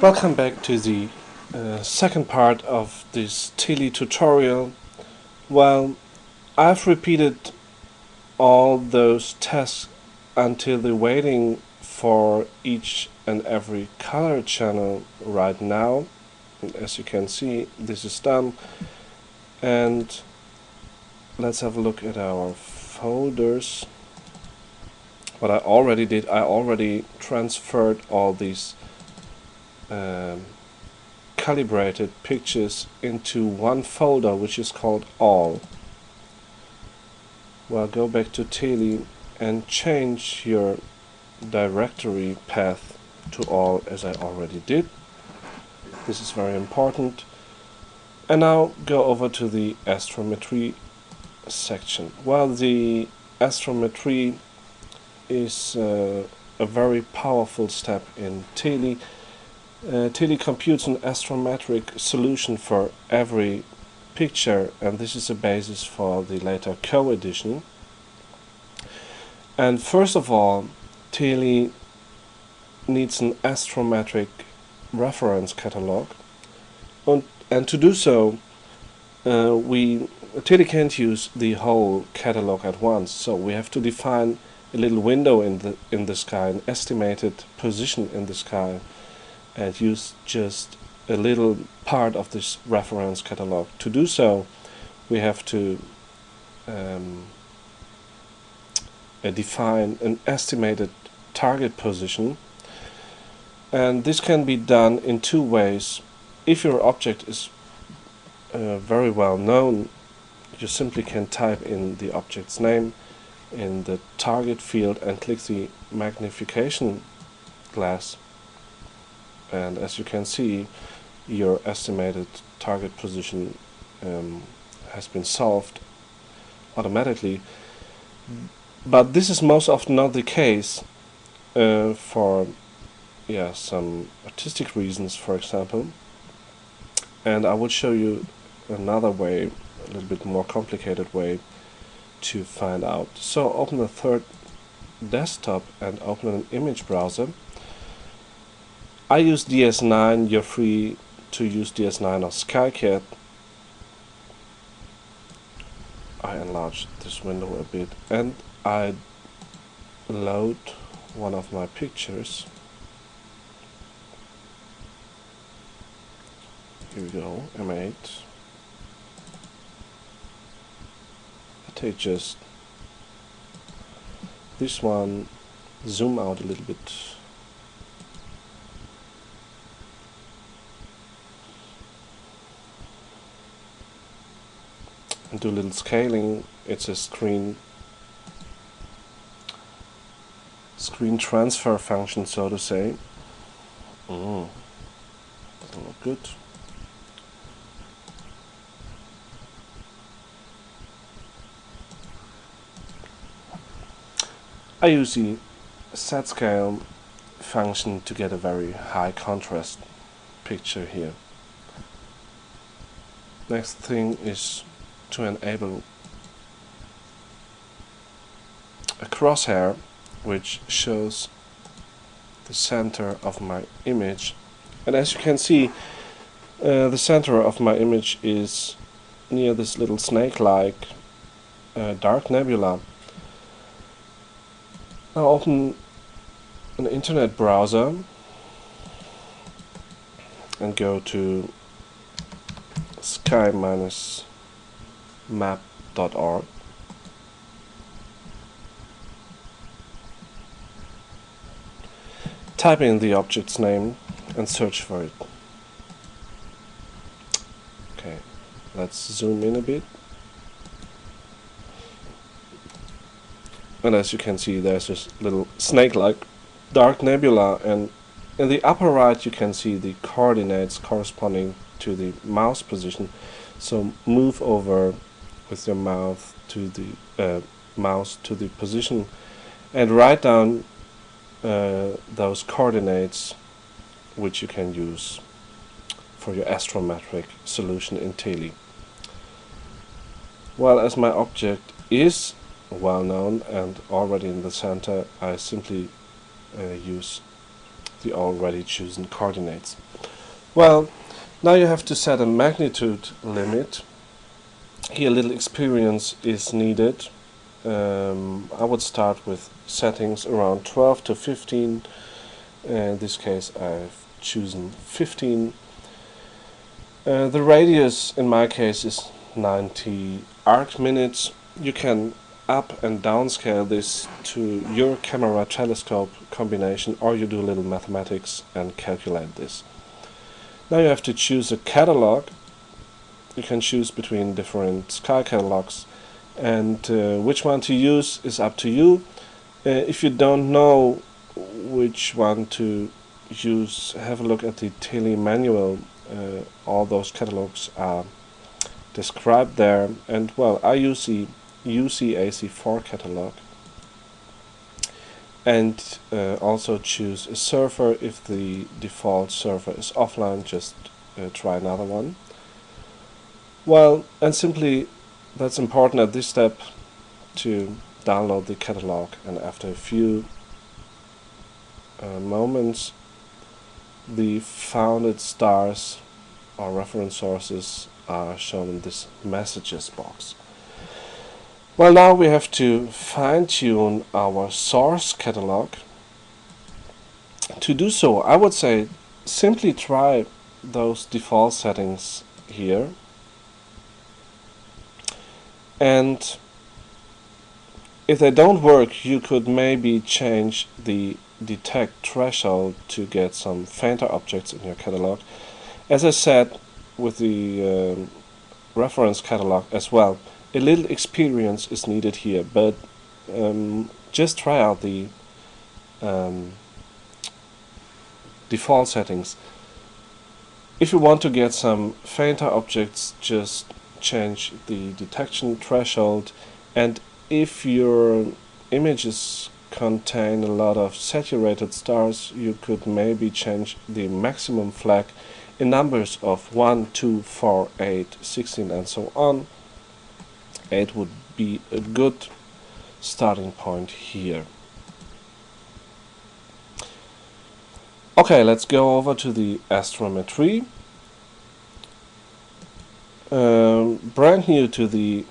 Welcome back to the second part of this Theli tutorial. Well, I've repeated all those tests until the waiting for each and every color channel right now. And as you can see, this is done. And let's have a look at our folders. What I already did, I already transferred all these calibrated pictures into one folder, which is called all. Well, go back to Theli and change your directory path to all, as I already did. This is very important. And now go over to the Astrometry section. Well, the Astrometry is a very powerful step in Theli. Theli computes an astrometric solution for every picture, and this is a basis for the later Coaddition. And first of all, Theli needs an astrometric reference catalog, and to do so, Theli can't use the whole catalog at once, so we have to define a little window in the sky, an estimated position in the sky, and use just a little part of this reference catalog. To do so, we have to define an estimated target position, and this can be done in two ways. If your object is very well known, you simply can type in the object's name in the target field and click the magnification glass, and as you can see, your estimated target position has been solved automatically. But this is most often not the case for some artistic reasons, for example, and I will show you another way, a little bit more complicated way to find out. So open a third desktop and open an image browser. I use DS9, you're free to use DS9 or SkyCat. I enlarge this window a bit and I load one of my pictures. Here we go, M8. I take just this one, zoom out a little bit. And do a little scaling. It's a screen transfer function, so to say. Doesn't look good. I use the set scale function to get a very high contrast picture here. Next thing is to enable a crosshair which shows the center of my image, and as you can see, the center of my image is near this little snake-like dark nebula. Now open an internet browser and go to sky-map.org. Type in the object's name and search for it. Okay, let's zoom in a bit. And as you can see, there's this little snake-like dark nebula, and in the upper right you can see the coordinates corresponding to the mouse position. So move over with your mouse to the position and write down those coordinates which you can use for your astrometric solution in Theli. Well, as my object is well known and already in the center, I simply use the already chosen coordinates. Well, now you have to set a magnitude limit. Here a little experience is needed. I would start with settings around 12 to 15. In this case I've chosen 15. The radius in my case is 90 arc minutes. You can up and downscale this to your camera telescope combination, or you do a little mathematics and calculate this. Now you have to choose a catalog. You can choose between different sky catalogs, and which one to use is up to you. If you don't know which one to use, have a look at the Theli manual. All those catalogs are described there, and well, I use the UCAC4 catalog, and also choose a server. If the default server is offline, just try another one. Well, and simply that's important at this step to download the catalog, and after a few moments the founded stars or reference sources are shown in this messages box. Well, now we have to fine-tune our source catalog. To do so, I would say simply try those default settings here, and if they don't work, you could maybe change the detect threshold to get some fainter objects in your catalog. As I said with the reference catalog as well, a little experience is needed here, but just try out the default settings. If you want to get some fainter objects, just change the detection threshold, and if your images contain a lot of saturated stars, you could maybe change the maximum flag in numbers of 1, 2, 4, 8, 16 and so on. 8 would be a good starting point here. Okay, let's go over to the astrometry. Brand new to the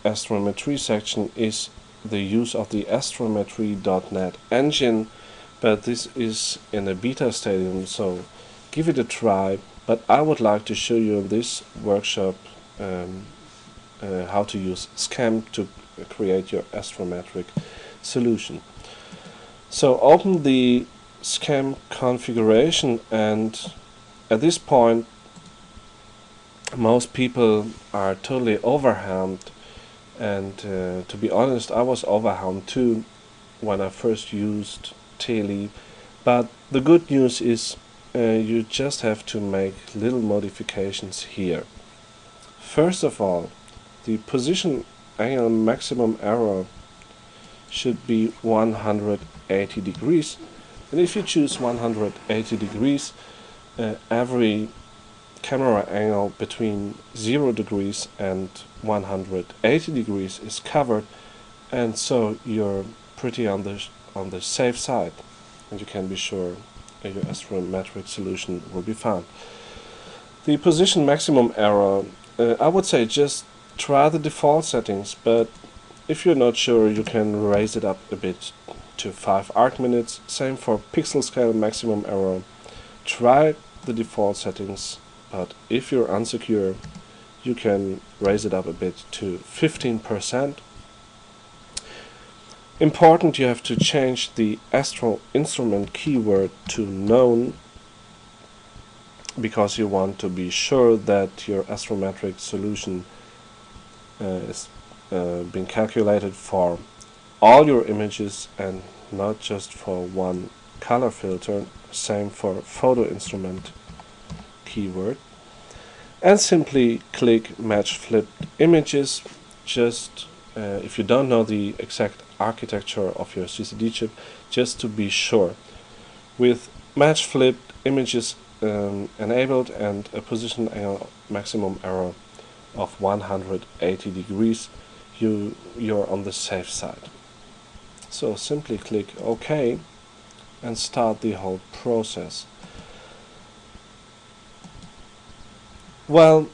astrometry section is the use of the astrometry.net engine, but this is in a beta stadium, so give it a try. But I would like to show you in this workshop how to use SCAM to create your astrometric solution. So open the SCAM configuration, and at this point most people are totally overwhelmed, and to be honest, I was overwhelmed too when I first used Theli. But the good news is you just have to make little modifications here. First of all, the position angle maximum error should be 180 degrees, and if you choose 180 degrees, every camera angle between 0 degrees and 180 degrees is covered, and so you're pretty on the safe side, and you can be sure your astrometric solution will be found. The position maximum error, I would say just try the default settings, but if you're not sure, you can raise it up a bit to 5 arc minutes. Same for pixel scale maximum error. Try the default settings, but if you're unsecure, you can raise it up a bit to 15%. Important, you have to change the astro instrument keyword to known, because you want to be sure that your astrometric solution is being calculated for all your images and not just for one color filter. Same for photo instrument keyword. And simply click match flipped images. Just if you don't know the exact architecture of your CCD chip, just to be sure. With match flipped images enabled and a position angle maximum error of 180 degrees, you're on the safe side. So simply click OK, and start the whole process. Well,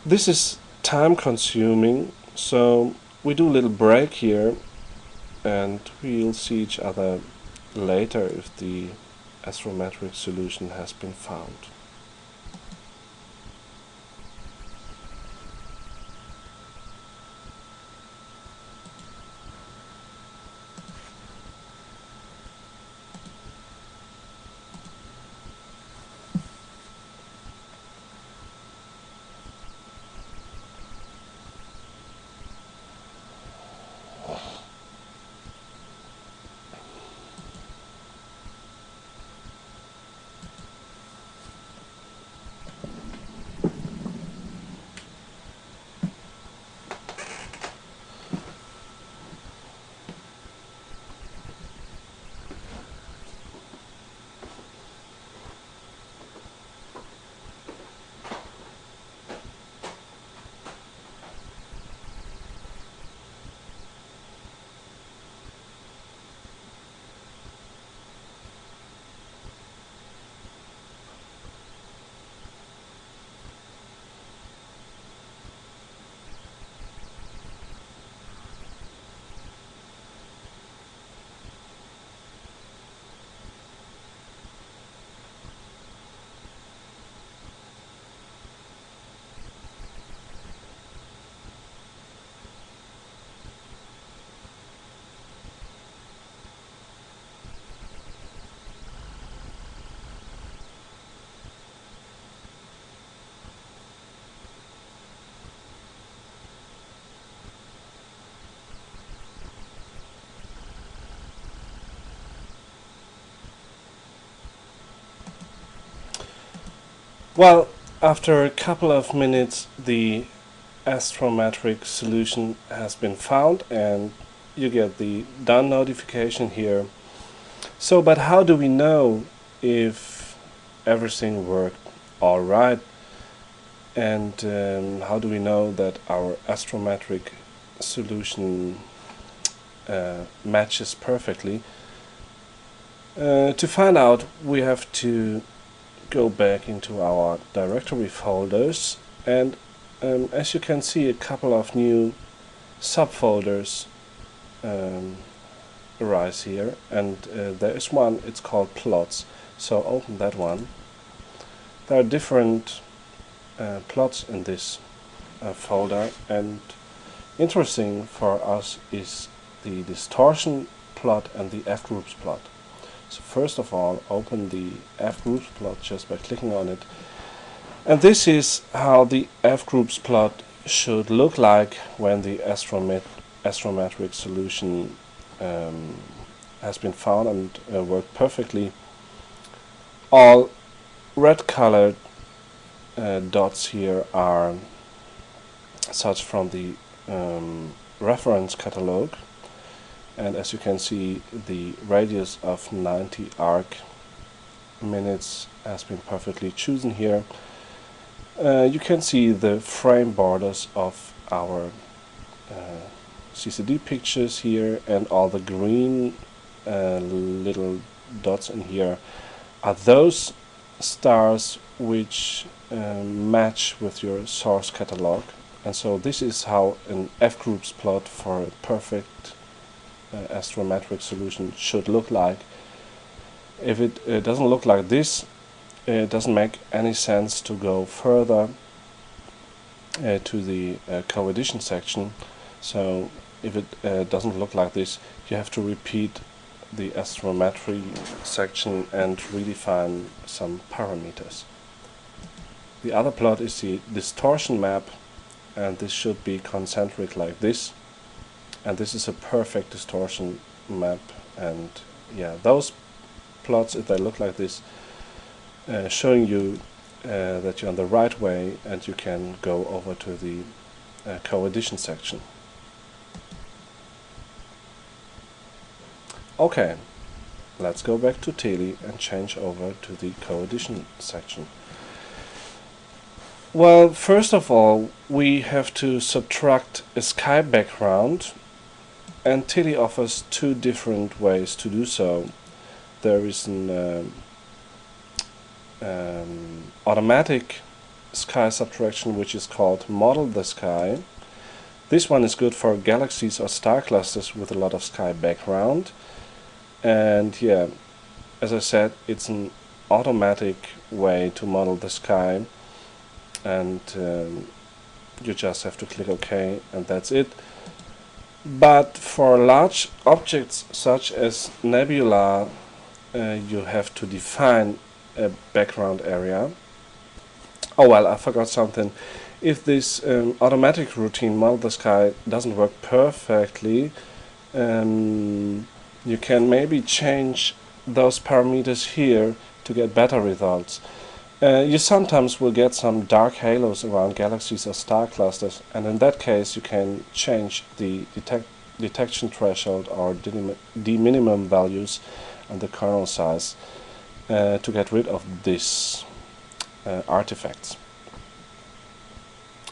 this is time consuming, so we do a little break here and we'll see each other later if the astrometric solution has been found. Well, after a couple of minutes the astrometric solution has been found and you get the done notification here. So, but how do we know if everything worked alright, and how do we know that our astrometric solution matches perfectly? To find out, we have to go back into our directory folders, and as you can see, a couple of new subfolders arise here, and there is one, it's called plots. So open that one. There are different plots in this folder, and interesting for us is the distortion plot and the F groups plot. So first of all, open the F groups plot just by clicking on it, and this is how the F groups plot should look like when the astrometric solution has been found and worked perfectly. All red colored dots here are such from the reference catalog, and as you can see, the radius of 90 arc minutes has been perfectly chosen here. You can see the frame borders of our CCD pictures here, and all the green little dots in here are those stars which match with your source catalog. And so this is how an F groups plot for a perfect astrometric solution should look like. If it doesn't look like this, it doesn't make any sense to go further to the coaddition section. So if it doesn't look like this, you have to repeat the astrometry section and redefine some parameters. The other plot is the distortion map, and this should be concentric like this, and this is a perfect distortion map. And yeah, those plots, if they look like this, showing you that you're on the right way, and you can go over to the coaddition section. Okay, let's go back to Theli and change over to the coaddition section. Well, first of all, we have to subtract a sky background, and Theli offers two different ways to do so. there is an automatic sky subtraction which is called Model the Sky. This one is good for galaxies or star clusters with a lot of sky background. And yeah, as I said, it's an automatic way to model the sky, and you just have to click OK and that's it. But for large objects such as nebula, you have to define a background area. Oh well, I forgot something. If this automatic routine Model the Sky doesn't work perfectly, you can maybe change those parameters here to get better results. You sometimes will get some dark halos around galaxies or star clusters, and in that case you can change the detection threshold or the minimum values and the kernel size to get rid of these artifacts.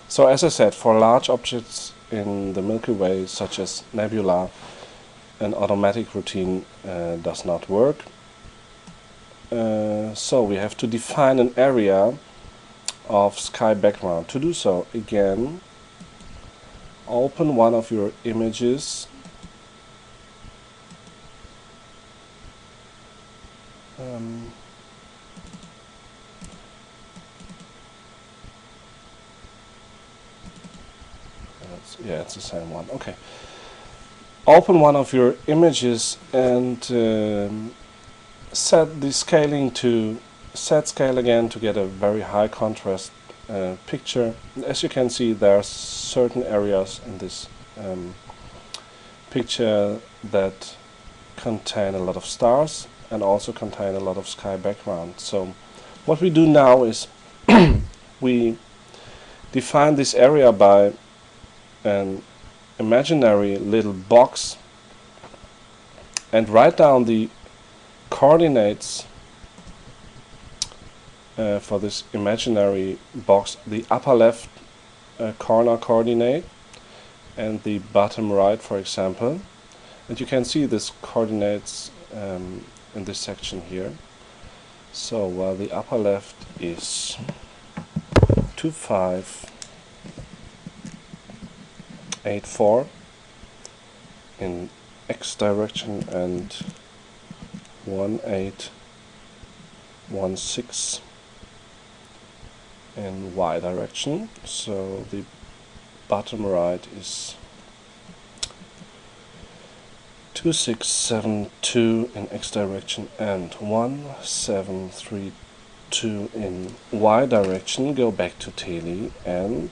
So as I said, for large objects in the Milky Way such as nebula, an automatic routine does not work. So we have to define an area of sky background. To do so, again, open one of your images, yeah, it's the same one. Okay. Open one of your images and set the scaling to set scale again to get a very high contrast picture. As you can see, there are certain areas in this picture that contain a lot of stars and also contain a lot of sky background. So what we do now is we define this area by an imaginary little box and write down the coordinates for this imaginary box, the upper left corner coordinate and the bottom right, for example. And you can see this coordinates in this section here. So the upper left is 2584 in X direction and 1816 in Y direction. So the bottom right is 2672 in X direction and 1732 in Y direction. Go back to Theli and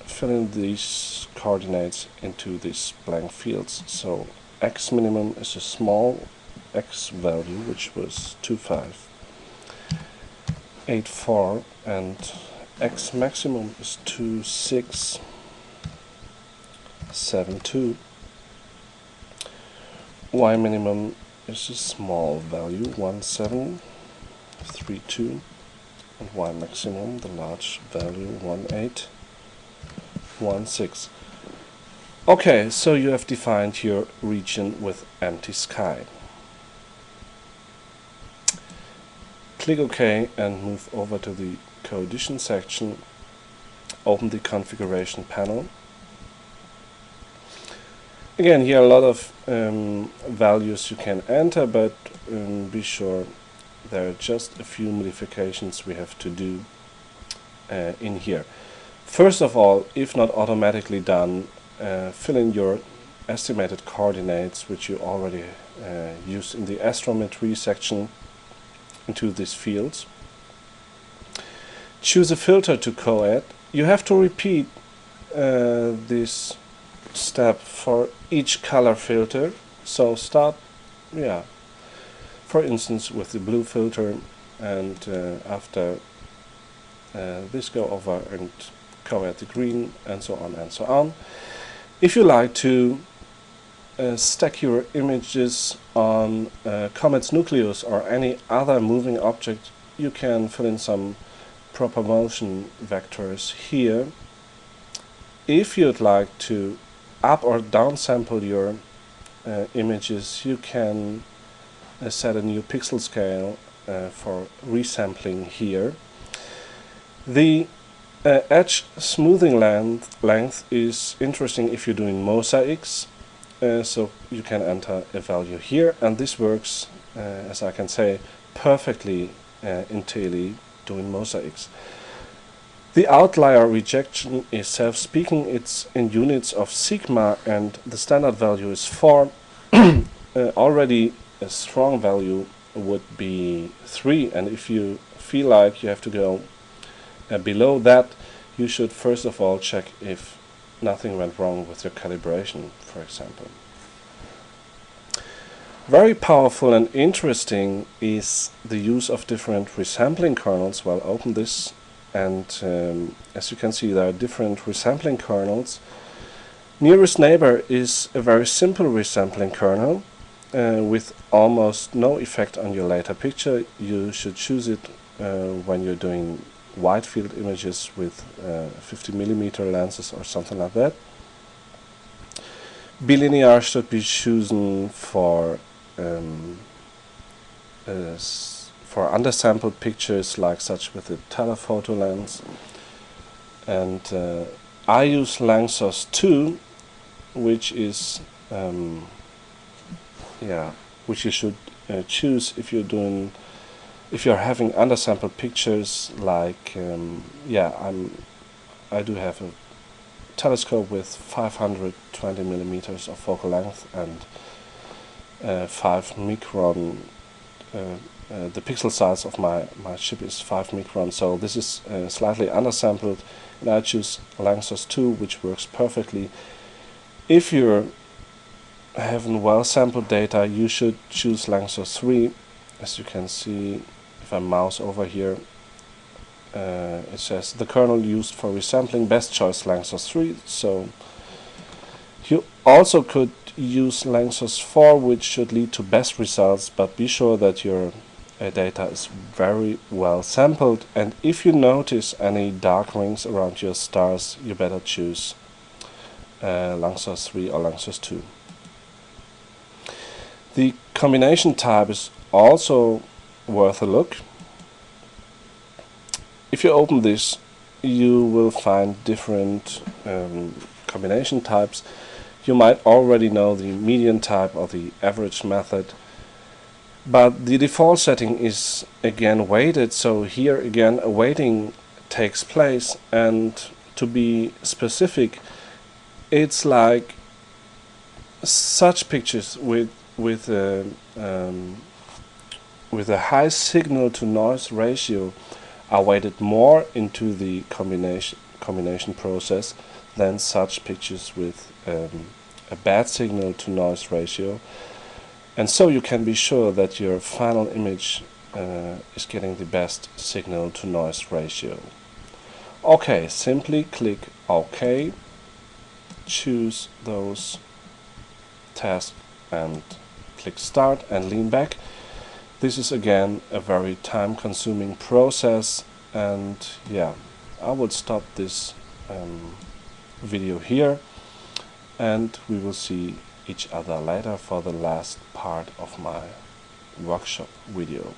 fill in these coordinates into these blank fields. So X minimum is a small X value, which was 2584, and X maximum is 2672. Y minimum is a small value, 1732, and Y maximum, the large value, 1816. Okay, so you have defined your region with empty sky. Click OK and move over to the Coaddition section. Open the configuration panel. Again, here are a lot of values you can enter, but be sure there are just a few modifications we have to do in here. First of all, if not automatically done, fill in your estimated coordinates, which you already used in the Astrometry section, into these fields. Choose a filter to coadd. You have to repeat this step for each color filter. So start, for instance, with the blue filter, and after this, go over and coadd the green, and so on and so on. If you like to stack your images on comet's nucleus or any other moving object, you can fill in some proper motion vectors here. If you'd like to up or down sample your images, you can set a new pixel scale for resampling here. The edge smoothing length is interesting if you're doing mosaics, so you can enter a value here, and this works, as I can say, perfectly in Theli doing mosaics. The outlier rejection is self-speaking. It's in units of sigma, and the standard value is 4. Already a strong value would be 3, and if you feel like you have to go below that, you should first of all check if nothing went wrong with your calibration, for example. Very powerful and interesting is the use of different resampling kernels. Well, open this, and as you can see, there are different resampling kernels. Nearest neighbor is a very simple resampling kernel with almost no effect on your later picture. You should choose it when you're doing wide field images with 50mm lenses or something like that. Bilinear should be chosen for undersampled pictures, like such with a telephoto lens. And I use Lanxos 2, which is which you should choose if you're having undersampled pictures. Like I do have a telescope with 520mm of focal length and 5 micron. The pixel size of my chip is 5 micron, so this is slightly undersampled, and I choose Lanxos 2, which works perfectly. If you're having well sampled data, you should choose Lanxos 3. As you can see, if I mouse over here, it says the kernel used for resampling, best choice Lanxos 3. So you also could use Lanxos 4, which should lead to best results, but be sure that your data is very well sampled, and if you notice any dark rings around your stars, you better choose Lanxos 3 or Lanxos 2. The combination type is also worth a look. If you open this, you will find different combination types. You might already know the median type or the average method, but the default setting is again weighted, so here again a weighting takes place, and to be specific, it's like such pictures with a high signal to noise ratio are weighted more into the combination process than such pictures with a bad signal to noise ratio, and so you can be sure that your final image is getting the best signal to noise ratio. Okay, simply click OK, choose those tasks and click Start and lean back. This is again a very time-consuming process, and yeah, I will stop this video here, and we will see each other later for the last part of my workshop video.